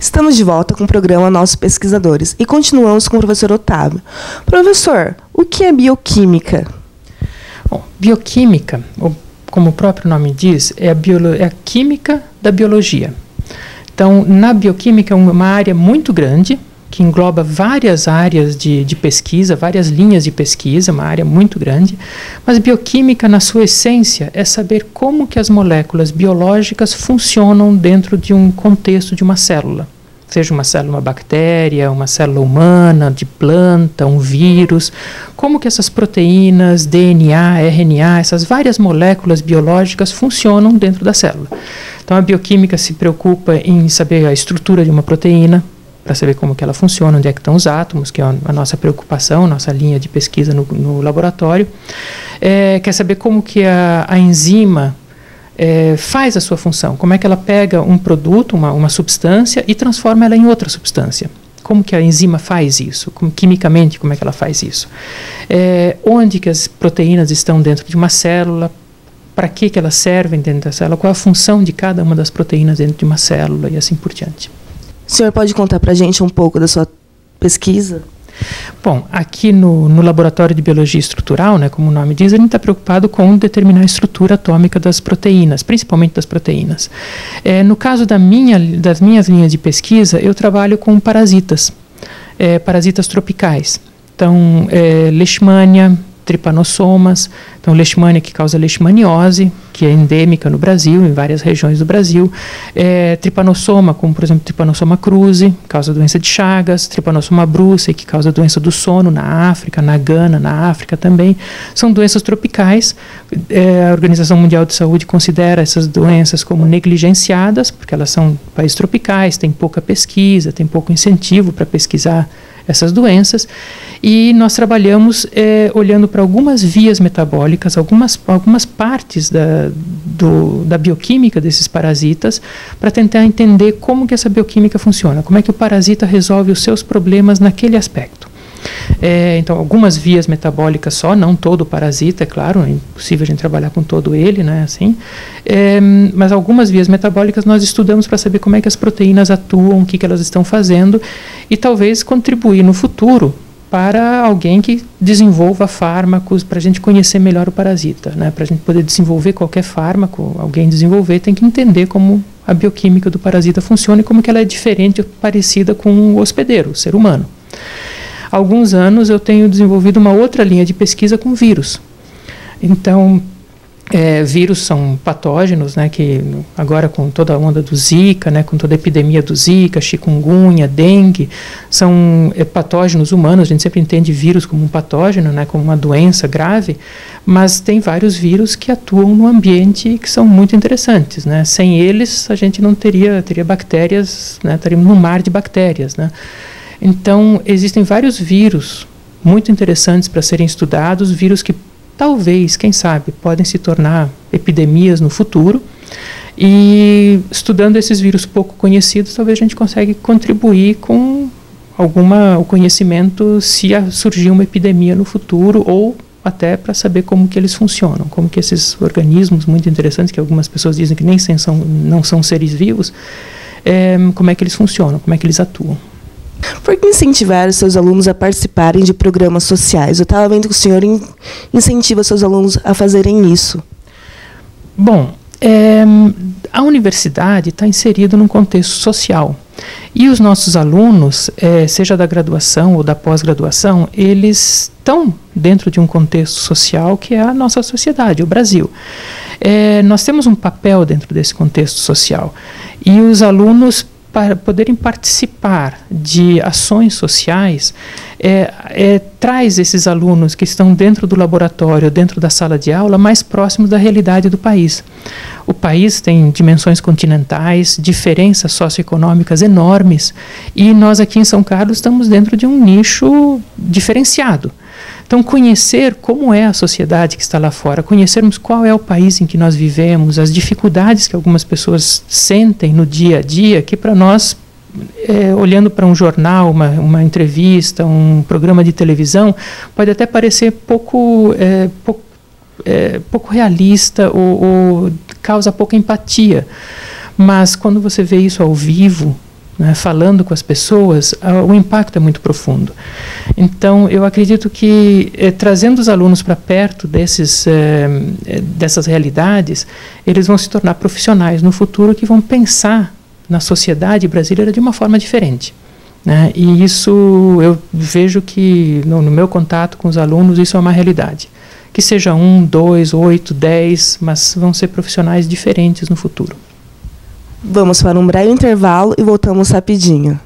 Estamos de volta com o programa Nossos Pesquisadores e continuamos com o professor Otávio. Professor, o que é bioquímica? Bom, bioquímica, como o próprio nome diz, é a química da biologia. Então, na bioquímica é uma área muito grande, que engloba várias áreas de pesquisa, várias linhas de pesquisa, uma área muito grande, mas bioquímica, na sua essência, é saber como que as moléculas biológicas funcionam dentro de um contexto de uma célula. Seja uma célula, uma bactéria, uma célula humana, de planta, um vírus, como que essas proteínas, DNA, RNA, essas várias moléculas biológicas funcionam dentro da célula. Então, a bioquímica se preocupa em saber a estrutura de uma proteína, para saber como que ela funciona, onde é que estão os átomos, que é a nossa preocupação, nossa linha de pesquisa no laboratório. Quer saber como que a enzima faz a sua função, como é que ela pega um produto, uma substância, e transforma ela em outra substância. Como que a enzima faz isso? Quimicamente, como é que ela faz isso? Onde que as proteínas estão dentro de uma célula? Para que elas servem dentro da célula? Qual a função de cada uma das proteínas dentro de uma célula e assim por diante. O senhor pode contar para a gente um pouco da sua pesquisa? Bom, aqui no Laboratório de Biologia Estrutural, né, como o nome diz, a gente está preocupado com determinar a estrutura atômica das proteínas, principalmente das proteínas. No caso das minhas linhas de pesquisa, eu trabalho com parasitas, parasitas tropicais. Então, leishmania, tripanossomas, então leishmania que causa leishmaniose, que é endêmica no Brasil, em várias regiões do Brasil, tripanossoma, como por exemplo tripanossoma cruzi, que causa doença de Chagas, tripanossoma brucei, que causa doença do sono na África, na Gana, na África também, são doenças tropicais. A Organização Mundial de Saúde considera essas doenças como negligenciadas, porque elas são países tropicais, tem pouca pesquisa, tem pouco incentivo para pesquisar essas doenças, e nós trabalhamos olhando para algumas vias metabólicas, algumas partes da bioquímica desses parasitas, para tentar entender como que essa bioquímica funciona, como é que o parasita resolve os seus problemas naquele aspecto. Então, algumas vias metabólicas só, não todo o parasita, é claro, é impossível a gente trabalhar com todo ele, né, assim, mas algumas vias metabólicas nós estudamos para saber como é que as proteínas atuam, o que elas estão fazendo, e talvez contribuir no futuro para alguém que desenvolva fármacos, para a gente conhecer melhor o parasita, né, para a gente poder desenvolver qualquer fármaco, alguém desenvolver tem que entender como a bioquímica do parasita funciona e como que ela é diferente ou parecida com o hospedeiro, o ser humano. Há alguns anos eu tenho desenvolvido uma outra linha de pesquisa com vírus. Então, vírus são patógenos, né, que agora com toda a onda do Zika, né, com toda a epidemia do Zika, chikungunya, dengue, são patógenos humanos. A gente sempre entende vírus como um patógeno, né, como uma doença grave, mas tem vários vírus que atuam no ambiente que são muito interessantes, né. Sem eles a gente não teria bactérias, né, estaríamos num mar de bactérias, né. Então, existem vários vírus muito interessantes para serem estudados, vírus que talvez, quem sabe, podem se tornar epidemias no futuro, e estudando esses vírus pouco conhecidos, talvez a gente consiga contribuir com o conhecimento se surgir uma epidemia no futuro, ou até para saber como que eles funcionam, como que esses organismos muito interessantes, que algumas pessoas dizem que não são seres vivos, como é que eles funcionam, como é que eles atuam. Por que incentivar os seus alunos a participarem de programas sociais? Eu estava vendo que o senhor incentiva seus alunos a fazerem isso. Bom, a universidade está inserida num contexto social. E os nossos alunos, seja da graduação ou da pós-graduação, eles estão dentro de um contexto social que é a nossa sociedade, o Brasil. Nós temos um papel dentro desse contexto social. E os alunos, para poderem participar de ações sociais, traz esses alunos que estão dentro do laboratório, dentro da sala de aula, mais próximos da realidade do país. O país tem dimensões continentais, diferenças socioeconômicas enormes, e nós aqui em São Carlos estamos dentro de um nicho diferenciado. Então, conhecer como é a sociedade que está lá fora, conhecermos qual é o país em que nós vivemos, as dificuldades que algumas pessoas sentem no dia a dia, que para nós, olhando para um jornal, uma entrevista, um programa de televisão, pode até parecer pouco realista ou causa pouca empatia. Mas quando você vê isso ao vivo, né, falando com as pessoas, o impacto é muito profundo. Então, eu acredito que trazendo os alunos para perto dessas realidades, eles vão se tornar profissionais no futuro que vão pensar na sociedade brasileira de uma forma diferente, né? E isso eu vejo que no meu contato com os alunos isso é uma realidade. Que seja 1, 2, 8, 10, mas vão ser profissionais diferentes no futuro. Vamos para um breve intervalo e voltamos rapidinho.